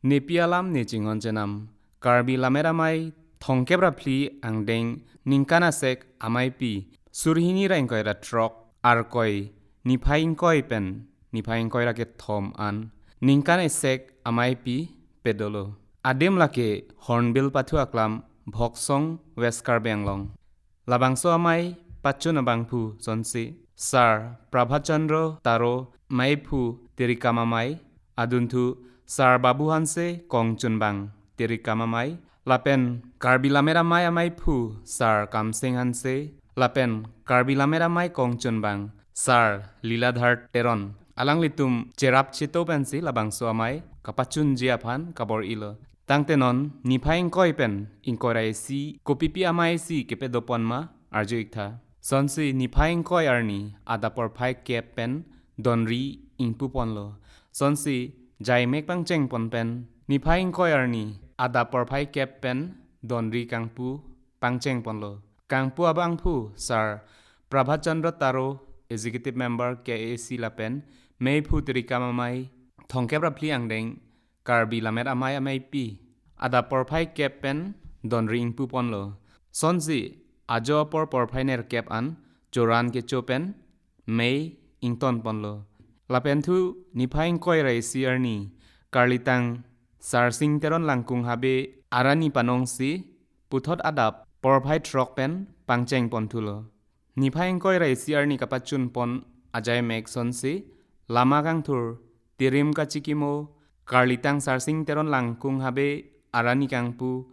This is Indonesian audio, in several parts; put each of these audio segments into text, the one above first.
Nepialam nejingon jenam Karbi Lammet Amai thongkebra pli angdeng ningkana sek amai pi surhini raingkoi ra trok arkoi nipaingkoi pen nipaingkoi ra ke thom an ningkana sek amai pi pedolo adem lake hornbill pathu aklam bhoksong weskar benglong labangso amai pachuna bangphu sonsi sar prabhachandra taro maiphu terikamamai aduntu Sar Babu Hanse Kong Chunbang Tirikamamai Lapen Karbi Lammet Amai Amai Phu Sar Kamsing Hanse Lapen Karbi Lammet Amai Kong Chunbang Sar Liladhar Teron Alang litum Cherap Chito Pensi Labangso Amai Kapachun Jiaphan Kabor Ilo Tangtenon Nipaing Koipen Inkorai Si Kopipi Amai Si Kepedoponma Arju Ikta Sonsi Nipaing Koi Arni Adapor Pai Kepen Donri Ingpuponlo Sonsi Jai mek pang cheng pon pen nipaing koi arni ada porphai kep pen donri kangpu pangcheng ponlo kangpu abang pu sar Prabhachandra Taro executive member KAC lapen mei phu trikamamai thongkebra pli angdeng Karbi Lammet Amai amai pi ada porphai kep pen donri ingpu ponlo sonsi ajo porphai ner kep an joran ke chopen mei ington ponlo Lapentu nipaing koi rai siarni karlitang sarsing teron langkung habe arani panong si puthot adap porphai trok pen pangcheng pontulo nipaing koi rai siarni kapachun pon ajai mek sonsi lama kang thur tirim kachikimo karlitang sarsing teron langkung habe arani kangpu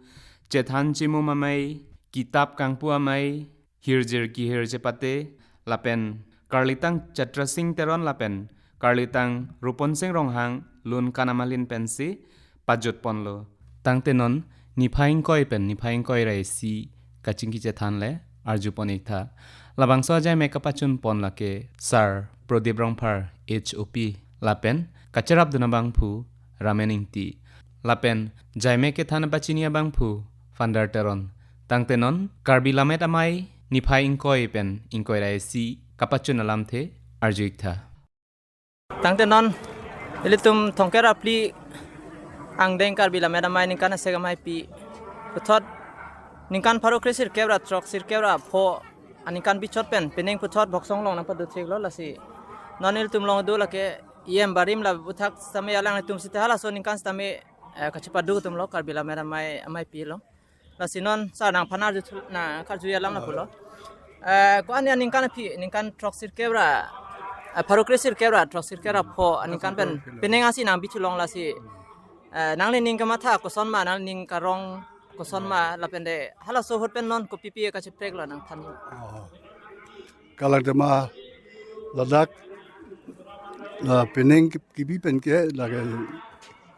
chethan chimu mamai kitab kangpu amai hirjir ki hirje pate lapen karlitang chatrasing teron lapen Karlitang Rupon Sing Ronghang Lun Kanamalin Pensi Pajut Ponlo Tangtenon Nipaing Koi Pen Nipaing Koi Rai Si Kachingki Chethan Le Arju Ponikta Labangso Ajay Meka Pachun Pon Lake Sar Prodip Rongphar HOP Lapen Kacharap Dunabang Phu Ramening Ti Lapen Jai Meke Thana Bachinia Bang Phu Fandar Teron Tangtenon Karbi Lammet Amai Nipaing Koi Pen Inkoi Rai Si Kapachun Alam The Arju Ikta Tangtenon ilitum thongkera pli angdeng Karbi Lammet Amai ningkan segamai pi puthot ningkan pharo krisir kebra trok sir kebra pho aningkan bichot pen pening puthot boksong long nang padu thik lo lasi non ilitum long do lake yem barim la buthak same alang ilitum sitahala so ningkan stame kachipadu tum lo Karbi Lammet Amai pi lo lasi non sa nang phanar ju na kharju yalam na pulo ko an ningkan pi ningkan trok sir kebra Parokresir kera trosir kera pho anikan pen penengasi nang bichulong lasi nangli ning kamatha koson ma nang ning karong koson ma lapende hala so hot pen non ko pipi ka chiprek la nang than kalak dema ladak la peneng kibi pen ke la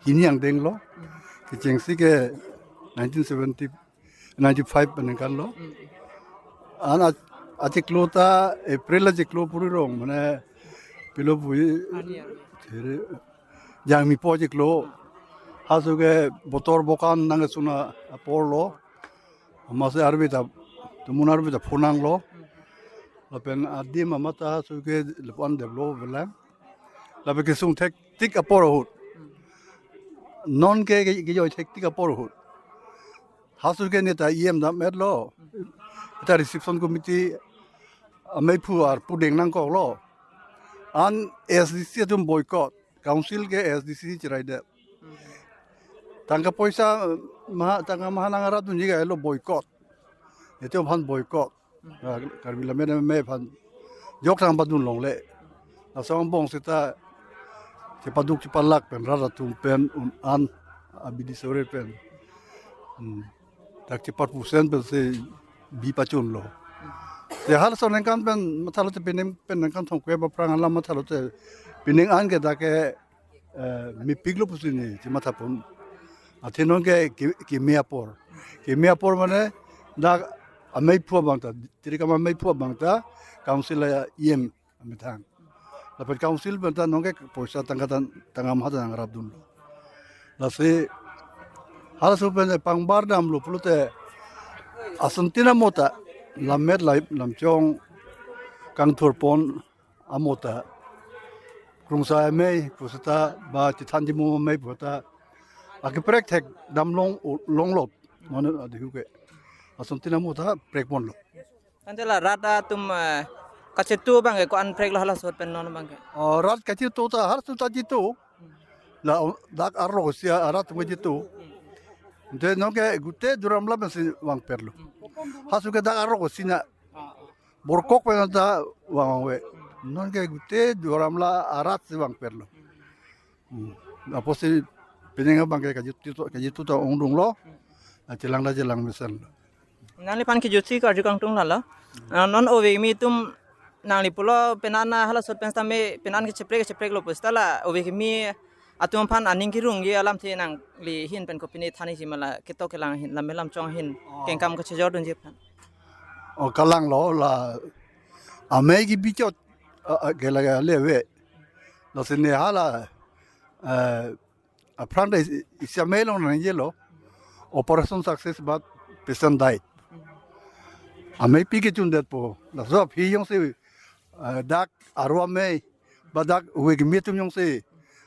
hinyang deng lo ke jengsi ke 1970 95 pen kan lo ana atiklo ta april ajiklo puri rong mane pilo bui tere jang mi project lo hasuge botor bokan nang suna apolo mase arbita tumun arbita phunang lo lapen adi mamata hasuge lepan deblo vela lape ke sung tek tik aporo hut non ke yo tek tik aporo hut hasuge neta em da medlo ta reception committee amai phu ar pudeng nang ko lo an SDC tum boycott council ke SDC chirai de tangka poisa ma tangka mahanangara tu niga elo boycott ete phan boycott Karbi Lammet Amai phan jok tang badun long le asong bong sita che paduk che palak pen rara tum pen un an abidi sore pen tak che 4% pen se bi pachun lo de hal son kan pen mathalote penem pen kan thong kwe ba prang lam mathalote pining an ke da ke mi piglo pusini ti mathapun athenon ke ki meapor mane da amai phu bangta tirikama amai phu bangta council em amithang lapet council benta nongke poisa tangam hada ngarap dun la se hal so pen pangbar dam lo plute asantina mota Lammet lamchong kang thorpon amota krungsa amai pusata ba chithandimu amai bota Aki prek tek dam long lot mana ada juga. Asal tina muta prek mon lo. Nanti lah rata tum kacetu bang ko an prek lah sot pen non bang. Rat kecil tu ta har tu ta jitu. La dak arroz ya rat mo jitu. De no ke gute duram la besi wang perlo. Hasu ke dak arroz sina borkok pe ta wang we. Non ke gute duram la arat si wang perlo. Apa sih penenga bang ke kajitu ta ongdung lo. Jelang misal. Nang li pan ki jutsi ka jukang tung lala. Non ove mi tum nang li pulo penana hala sot pen stame penan ki ceprek lo pustala ove ki mi atum pan aning ki rung ye alam thi nang li hin pen ko pini thani jimala keto kelang hin lamelam chong hin kengkam ko chejor dun jep. O kalang lo la amai ki bichot gela lewe. Lo sene hala apranda isiamelo na yelo operation success bat patient died. Amai pi ke chundet po la so phi yong se dak arwa mai badak we ki mitum yong se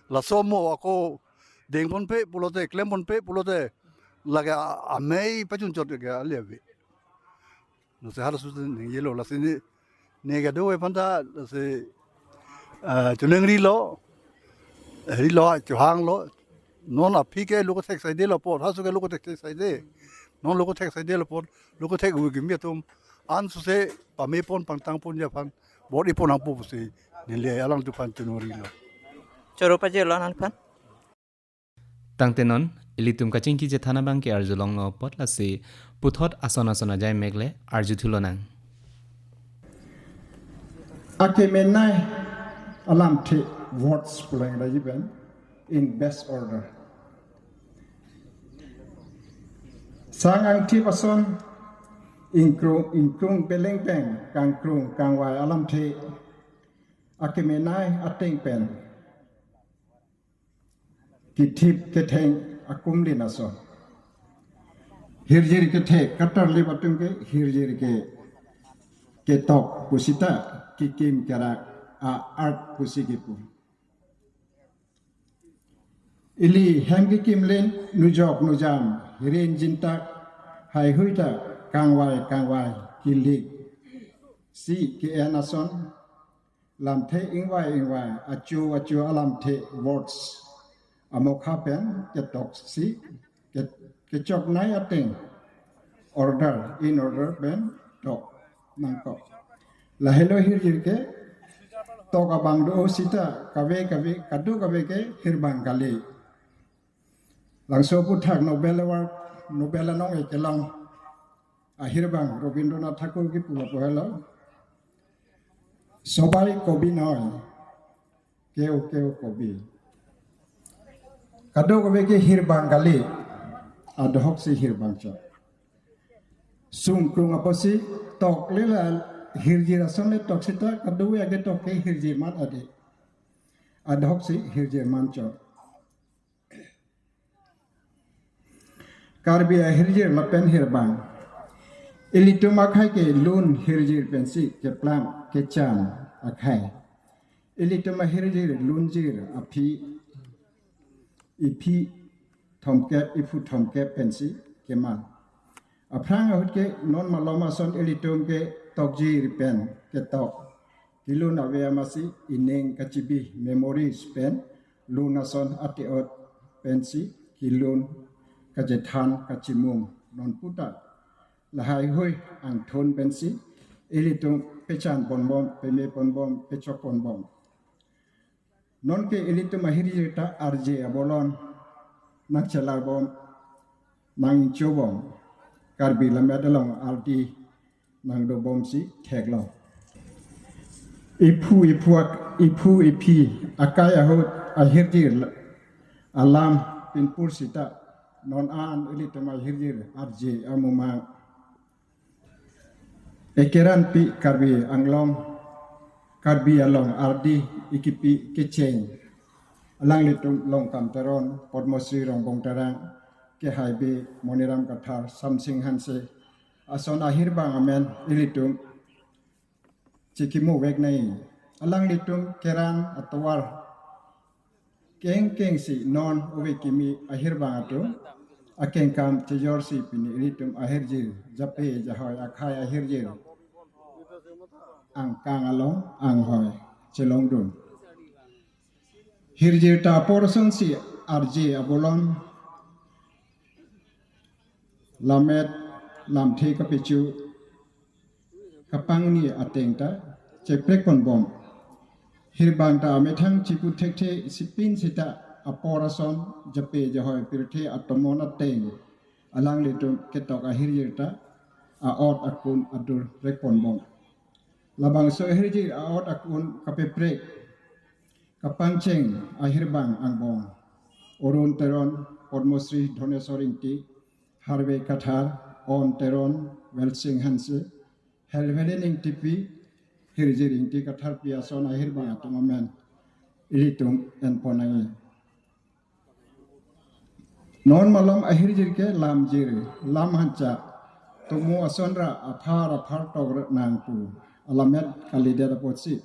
la somo ako dengon pe pulote klembon pe pulote laga amai pa chun chot ga lewe. No se hala su ne yelo la sene nega do e panda se chuneng ri lo chuhang lo non a pi ke logo tek sai de lo por hasu ke logo tek sai de non logo tek sai de lo por logo tek u gi mitum an su se pa me pon pang tang pon ya pan body pon ang pu se ne le alang tu pan chunori lo Choro pa je lo nan pan. Tangte non ilitum kaching ki je thana bang ke arjulong no potla se puthot asona jai megle arju thulonang. Akemenai alam te words pulang lagi ben in best order. Sangang ti pason ingkrung beleng peng kang wai alam te akemenai ateng pen kitip keteng akum linason hirjir ke the katar libatung ke hirjir ke tok kusita kikim kara a art kusigipu ili hangi kimlen nujok nujam hirin jinta hai huita kangwai kilik si ke anason lam the ingwai achu alam the words amokha pen ke tok si ke chok nai ateng order in order ben tok nangko la hello hirjir ke tok abang do sita kave kadu kave ke hirbang kali langso puthak nobel nong e kelong hirbang Rabindranath Thakur ki pulo pohelo sobai kobi noy keu kobi kadu kave ke hirbang kali adhok si hirbang cha sung krung aposi tok lela hirjir asonle tok sita kadu age tok ke hirjir mat ade adhok si hirjir mancho Karbi hirjir lapen hirbang ilitu makai ke lun hirjir pensi ke plam ke chan akai ilitu ma hirjir lunjir ipi thomkep ifu thomkep pensi ke man aprang ahut ke non maloma son ilitum ke tokjir pen ke tok kilun ave amasi ineng kachibi memories pen lunason atiot pensi kilun kajethan kachimum non puta lahai hoi ang thon pensi ilitum pechan bonbom peme bonbom pechok bonbom non ke ilitum ahiri ta arje abolon nak chalabom nang chobom Karbi Lammet ardi nang do bom si theklo ipu ipi akai ahut ahirjir alam pinpur sita non an ilitama hirjir arje amuma ekeran pi karbi anglong karbi along ardi ikipi kecheng alang litum long kamtaron podmosri rong bong tarang ke haibe moniram kathar samsing hanse ason ahir bang amen ilitum chikimu wegnai alang litum keran atwar keng si non uwe kimi akhir bangatum akeng kam tejor si pini iritum akhir jir jape jahoy akhai akhir jir ang kang along ang hoy celong dun hirjir ta porson si arji abolon lamet lam the kapichu kapang ni ateng ta ceprek pon bom hirbang ta amethang chipu thekte sipin sita aporason jape jahoy pirthe atomon ateng alang litum ketok ahirjir ta aot akun adur rekpon bom labang so ahirjir aot akun kapeprek kapangcheng ahirbang angbong orun teron podmosri dhonesoringti harve kathar on teron welsing hanse helvelening tipi hirjiring ti kathar piason ahirbang atomamen iritum en ponangi non malom ahirjir ke lamjir lam hancha tumu asonra aphar togr nangtu alamet kalidera potsi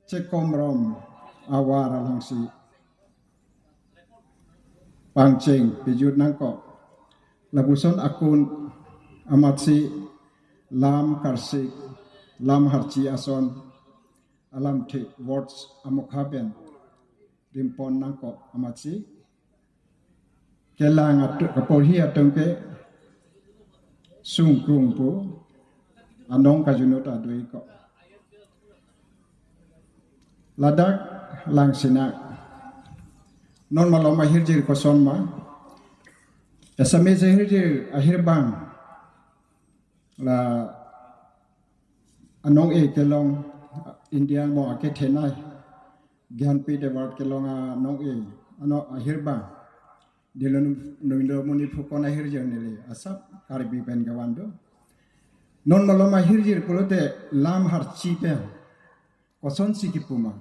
cekomrom awara langsi pangceng pijut nangko labuson akun amatsi lam karsik lam harci ason alam te words amokhaben rimpon nangko amatsi kelang atu kapolhi atongke sung krungpu anong kajunot adui ko ladak langsina non malom ahirjir kosonma esame zahirjir ahirbang la anong kelong indian mo ake thenai gyanpi dewat kelong anong ano ahirbang dilon nomindo muni phukon ahirjir nili asap karbi pen gawando non malom ahirjir polote lam harchi pen koson sikipuma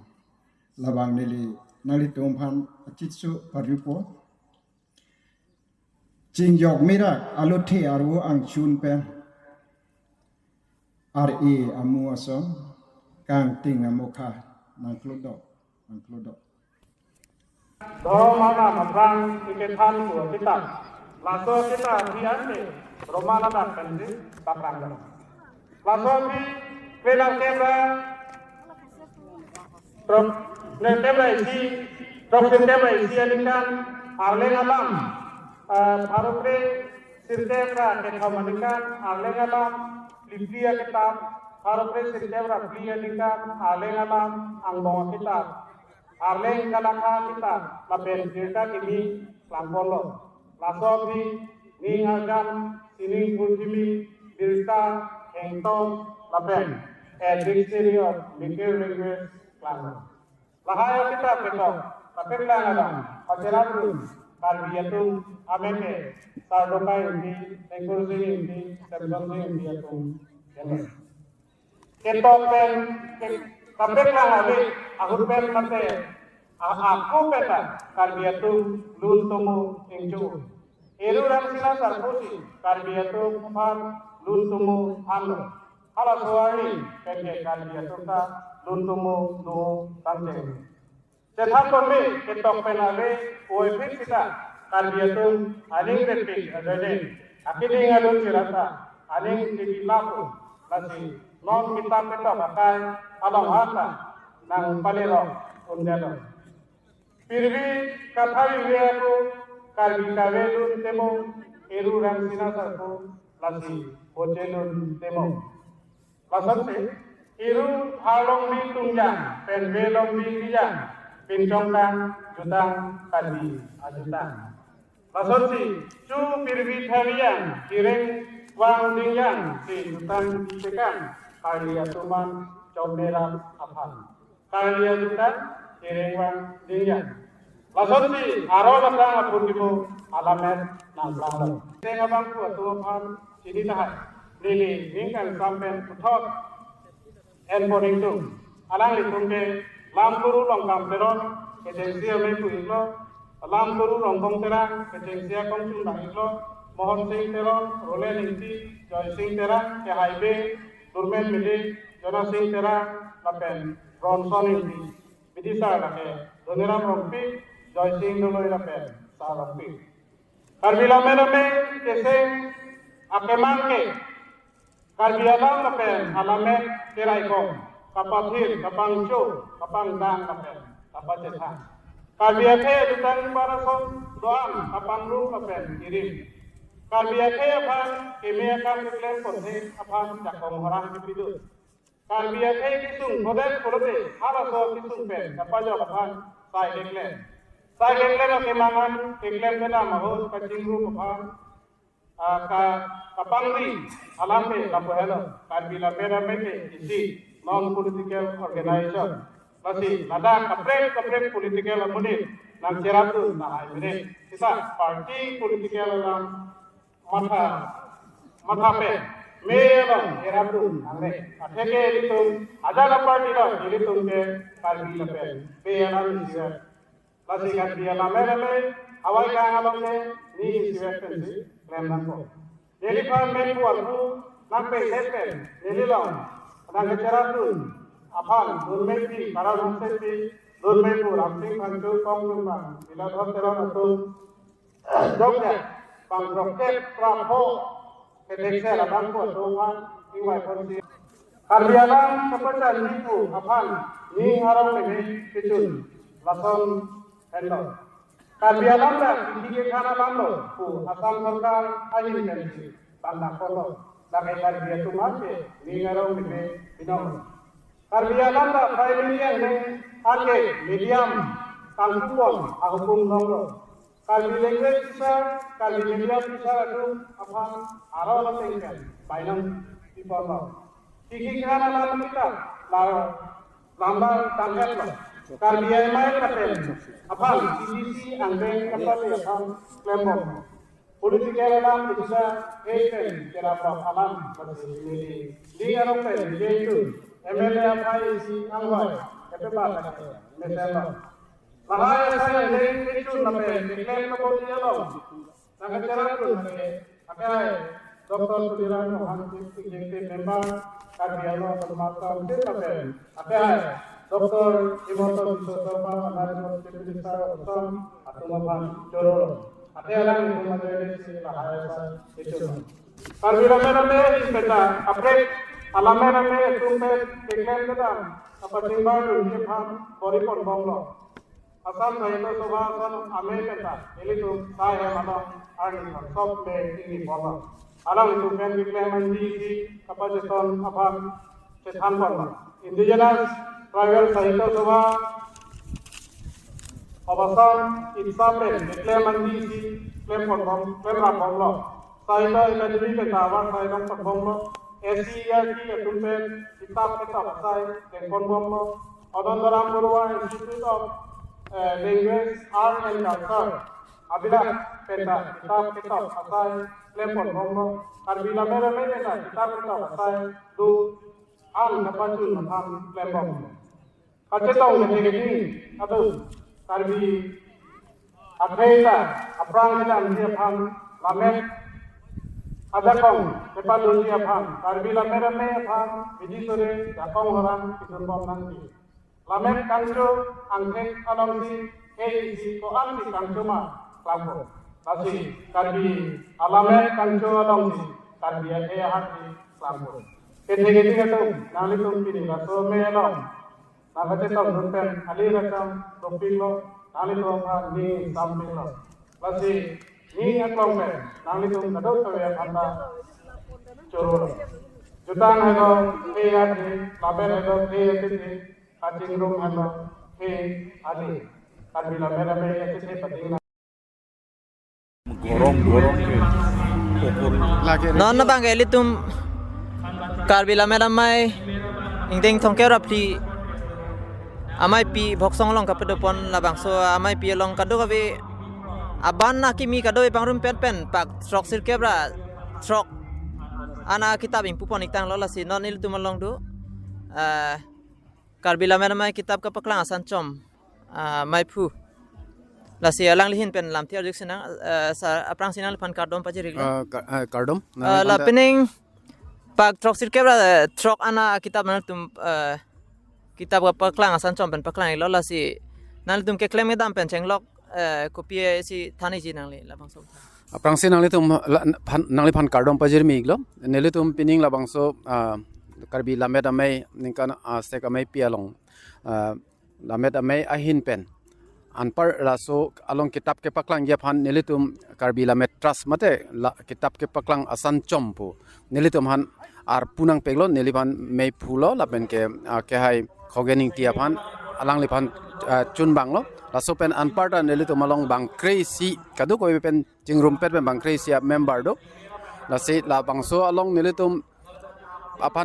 labang nili nali tomphan achitsu paripo jingjok mirak alothe aru angchun pen re amu ason kang ting amokha nangklodo Mana mabrang iketan ko kita laso kita diante romana da kanji bakrang laso bi pela kebra trop ne kebra isi trop kebra isi alikan arleng alam bharokre sirkebra ke thamanikan arleng alam libria kitab bharokre sirkebra libria alikan arleng alam angbong kitab arleng kalaka kita lapen dirta kini lampolo lasobi ning agam sining purtimi dirta engtong lapen dictionary of Linguistic language lahayo kita petok lapen langadam paceratu kalbiatung ameke sardokai undi engkursi undi sebzonsi undi atung ketok pen lapen langade ahur pen mate aku peta karbiatung lun tomo engju eru ramsila sarpusi karbiatung phan lun tomo halo hala soari penge karbiatung ta lun tomo no tamje jethan konme ketok penale oi fit kita karbiatung aning repik adade akini ngalun sirata aning dilapu lasi non kita petok akai abang hata nang palero undelo Pirvi kathari weaku karbi kawelun temo eru ramsina sarko lasi hotelun temo lasante eru halong bi tungjang pen velong bi bijang pincongkang jutang karbi ajutang lasante chu pirvi tharian kireng wang dingyang si jutang sekang karya tuman chomera aphan karya jutang kirengwan dingyang lasonti aro batang apurdimu alamet nanglang tengabang ku atuaphan sini tahai lili ningkan sampen puthot enporingtung alang litungke lampuru longkam peron kejensia meku iglo lampuru longkong terang kejensia kongchung bang iglo mohon sing teron role ningti joy sing terang ke highway durmen mili jona sing terang lapen ronson inti bidisa lake Doniram rompi joy sing dolo ira pen sa rompi. Karbi Lammet Amai keseng akemangke Karbi alam pen alamet kerai ko kapathir kapangcho kapang dang pen kapacetha. Karbi ake dutang parason doam kapang ru pen kirim. Karbi ake apan kemiakan klaim pothe apan jakong horang kipidu. Karbi ake kisung kodek kolote haraso kisung pen kapajo apan sai deklen. Sai deklen kemangan deklen beda mahos kacing ru apan kapangri alampe kapohelo Karbi Lammet Amai isi non political organization masih nada kaprek political amunit nang ceratu nah ini kita parti political lang mata pe melong ceratu nangre atheke litung ada parti la litung ke Karbi Lammet pe anan sih masih Karbi Lammet Amai awal kang alone ni siwepensi Lembago. Jadi parmen buatku nampe sepen, jadi long. Nang ceratu apaan? Durmeti, para rumseti, durmetu, ramsing kancu kongrumang. Bila terang itu, dokter, bang dokter prapo, ketekse labang ko tuhan, iwai konsi. Karbi alam kepada nipu apaan? Ni harap ini kecil, langsung handle. Karbi alam dah tinggi kana lando, asam sarkar ahin kanci, banda kono, dagai karbi itu masih ni ngarau ini binong. Karbi alam dah primary ni ake medium kalpun agupung nongro. Karbi language bisa, karbi medium bisa itu apa arau latengkan, bainam dipono. Tinggi kana lando kita, lambar tanggal lo. Karbi Amai katen, apal sisi angkeng kapal yang klembok. Political alam bisa eken kerapap alam masih di Eropa itu MLA apa isi angwai ketepat misalnya. Bahaya saya itu nampak klaim kapal dia lo. Sangat cerah tu nampak. Akai Doktor Sudiran Hansip Executive Member Karbi Lammet Amai itu nampak. Akai Doktor Imoto Bisosoma Management Deputy Sir atau Mapan Jororo. Ada yang itu menjadi bahaya itu. Karbi Lammet Amai itu apret Lammet Amai itu keklaim kita apa timbang dunia ham koripon bonglo. Asal saya itu sobasan Amai kita ini tu saya malam arni sob ini bonglo. Alam itu kan keklaim mandi apa jeton apa cetan bonglo. Indigenous Tribal Sahito Sabha Obasan Itsapen Klaim Mandi Klaim Raponglo Sahito Academy Ketawa Saidang Patbonglo SCRT Atumpen Kitab Sai Tengkonbonglo Odondoram Purwa Institute of Language Art and Culture Abila Penta Kitab Asai Klaim Patbonglo Karbi Lammet Amai Kitab Asai Du Al Napachun Mahan Klaim Bonglo Kacetong negeri atau Karbi Akhirnya aprang kita dia paham Lammet ada kong depan dunia paham Karbi Lammet Amai paham biji sore jakong orang kisun bom nanti Lammet kancu angkeng alongsi keisi koan di kancu mah lampu masih Karbi Lammet kancu alongsi Karbi Akeh hati lampu ketinggi itu nali tumpini baso melong Nagate tam rumpen ali rakam topilo nali to ni sampilo lasi ni aklong pen nali to kadok tawe anda choro jutan hano pe ati laben hano pe ati kacing rum hano pe adi Karbi Lammet Amai ati pating gorong ke pokor Non na bang elitum Karbi Lammet Amai ingdeng thongkera pli Amai pi boksong long kapedopon labang so amai pi long kado kabe aban na kimi kado pangrum pen pak trok sirkebra trok ana kitab impupon itang lola si non il tumalong do Karbi Lammet Amai kitab kapaklang asan com mai pu lasi alang lihin pen lam tiar jeksenang sa aprang sinang pan kardom pajeri kardom la pening pak trok sirkebra trok ana kitab mana tum kitab paklang asan com pen paklang lola si นั่นตุมเกเคลมไม่ดำเป็นเชงล็อกkopi si thani ji nang le labang so prangsi nang le tum nang le phan kardom pajir mi iglo ne le tum pining labang so Karbi Lammet Amai ningkan sek amai pialong Lammet Amai ahin pen anpar raso along kitab ke paklang ya phan ne le tum Karbi Lammet trust mate kitab ke paklang asan chompu ne le tum han ar punang peglo ne le phan mei phulo lapen ke hai khogening tia phan alang le phan chun bang lo raso pen anparta neli to malong bang crazy kadu ko pen jingrum pet pen bang crazy member do la se la bang so along neli tum apa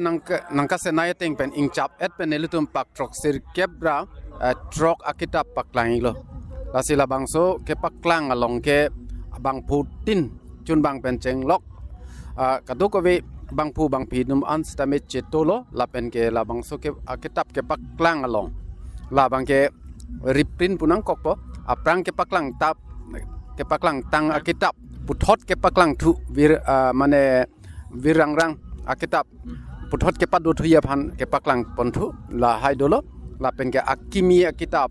nangka senaya teng pen ingchap et pen neli tum pak trok sir kebra trok akita paklang lo la se la bang so ke paklang along ke bang putin chun bang pen cheng lok kadu ko we bang pu bang pi num an stame chetolo la pen ke la bang so ke akitap ke paklang along la bang ke riprin punang kokpo aprang ke paklang tap ke paklang tang akitap puthot ke paklang thu mane virangrang akitap puthot ke padu thuya phan ke paklang ponthu la haidolo la pen ke akimi akitap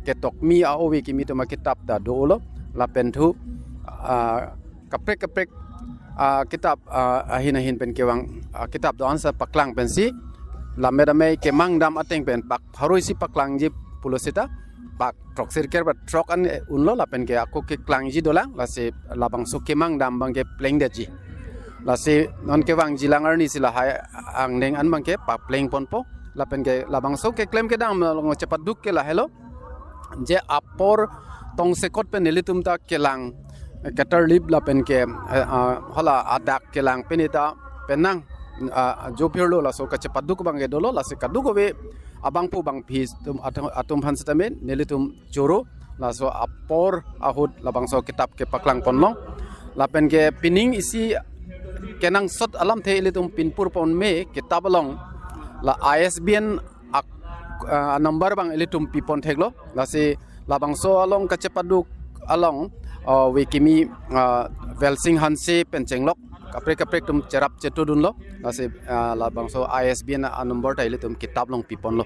ke tokmi aowi kimi to makitap da dolo la pen thu kaprek kitab ahin pen kewang kitab do ansa paklang pen si Lammet Amai ke mangdam ateng pen pak haroi si paklang ji pulosita pak trok sirker ba trok an unlo la pen ke aku ke klang ji dolang la se labang so ke mangdam bang ke pleng de ji la se non ke wang ji langar ni sila hai ang neng an bang ke pa pleng pon po la pen ke labang so ke klem ke dang long cepat duk ke la hello je apor tong sekot pen elitum ta kelang katar lip la pen ke hala adak kelang penita penang jo phirlo la so ka cepat duk bang ke dolo la se kadu ko be abang pu bang phis tum atum phan stamen nelitum choro la so apor ahut labang so kitab ke paklang ponlong la pen ke pining isi kenang sot alam the elitum pinpur pon me kitab long la ISBN number bang elitum pipon theglo la se labang so along ka cepaduk along wikimi velsing hanse pencenglok kaprek tum cerap cetudun lo lase la bangso ISBN number taile tum kitab long pipon lo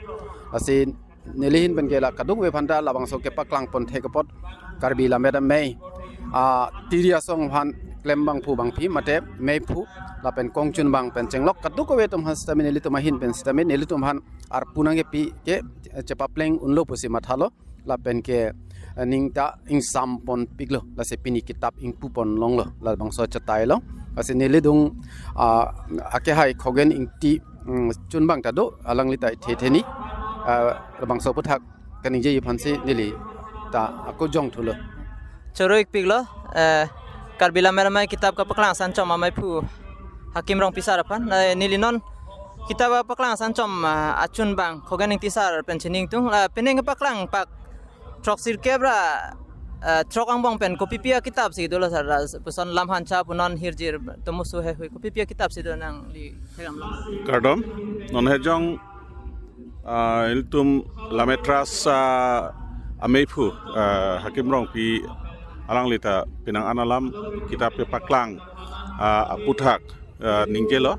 lase nelihin ben gela kadung we phanda la bangso ke paklang pon thekapot Karbi Lammet Amai tiria song han klembang phu bang phi mate mei phu la pen kongchun bang pen chenglok kadu ko we tum hastamin neli tum hin pen stamin neli tum han ar punange pi ke chepa pleng unlo pusi mathalo la pen ke ningta ing sampon piglo la se pini kitab ing pupon longlo la bangso chatai lo ase nele dung ake hai khogen ing ti chunbang ta do alang litai thetheni bangso puthak kaning je phansi nili ta ako jong thulo choroik piglo Karbi Lammet Amai kitab ka paklang san chom amai phu hakim rong pisar pan nilinon kitab paklang san chom achun bang khogen ing tisar penchening tung peneng paklang pak trok sir kebra trok ang bang pen kopi pia kitab si dolo sar puson lam hancha punon hirjir tomusu he kopi pia kitab si do nang li hegam lam kardom non hejong iltum lametras amei phu hakim rong pi alang lita pinang analam kitab pe paklang puthak ninggelo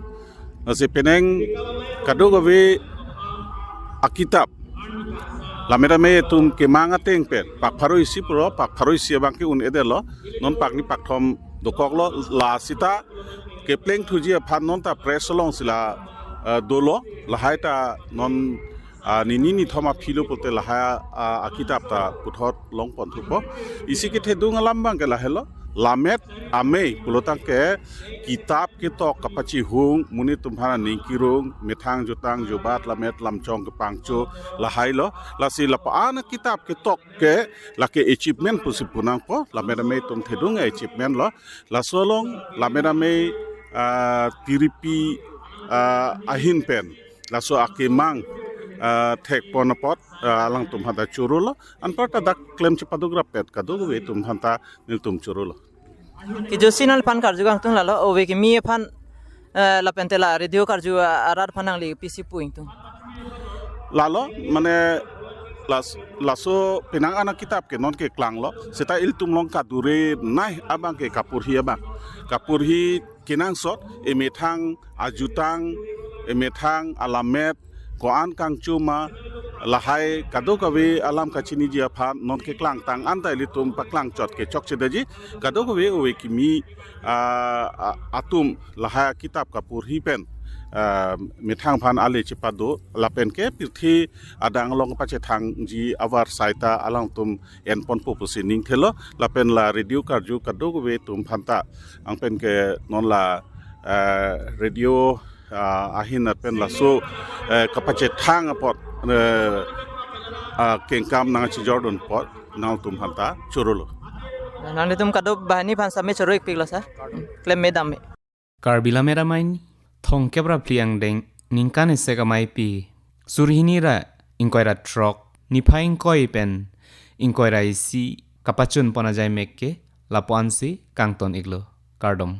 nasi peneng kadu gawe akitab Lammet Amai tum ke manga teng pet pak pharoi si pro pak pharoi si bang ke un edelo non pak ni pak thom dokok lo la sita ke pleng thuji phan non ta press long sila dolo la haita non ni thoma philo pote la ha akitab ta puthot long pon thupo isi ke thedung alam bang ke la helo Lammet Amai pulotang ke kitab ke to kapachi hung muni tumhana ningkirung methang jutang jubat lamet lamchong ke pangcho la hailo la si la paana kitab ke tok ke la ke achievement pusi punang po Lammet Amai tum thedung achievement lo la solong Lammet Amai tiripi ahin pen la so akemang thek ponapot alang tum hanta churulo anparta dak klem chipadugra pet kadu we tum hanta nil tum churulo ki josinal pan karju gang tung lalo owe ki mi pan la pentela radio karju arar phanang li pc puing tung lalo mane laso pinang anak kitab ke non ke klang lo seta il tum long kadure nai abang ke kapurhi abang kapurhi kinang sot emethang ajutang emethang alamet koan kang cuma lahai kado kawe alam kachini ji apha non ke klang tang anta litum paklang chot ke chok chedaji kado kawe owe kimi atum lahai kitab kapur hi pen mithang phan ale chipado lapen ke pirthi adang long pache thang ji awar saita alang tum en pon pu sining thelo lapen la radio karju kado kawe tum phanta ang pen ke non la radio ahin pen la so kapache thang apot kengkam nang chi jordan pot nang tum hanta churolo Nanti tum kado bahani pan sampai ceruik pigla sa klaim medam Karbi Lammet Amai thongkebra pliang deng ningkan sek amai pi surhini ra inkoira trok niphai koi pen inkoira isi kapachun pona jai mekke lapansi kangton iglo kardom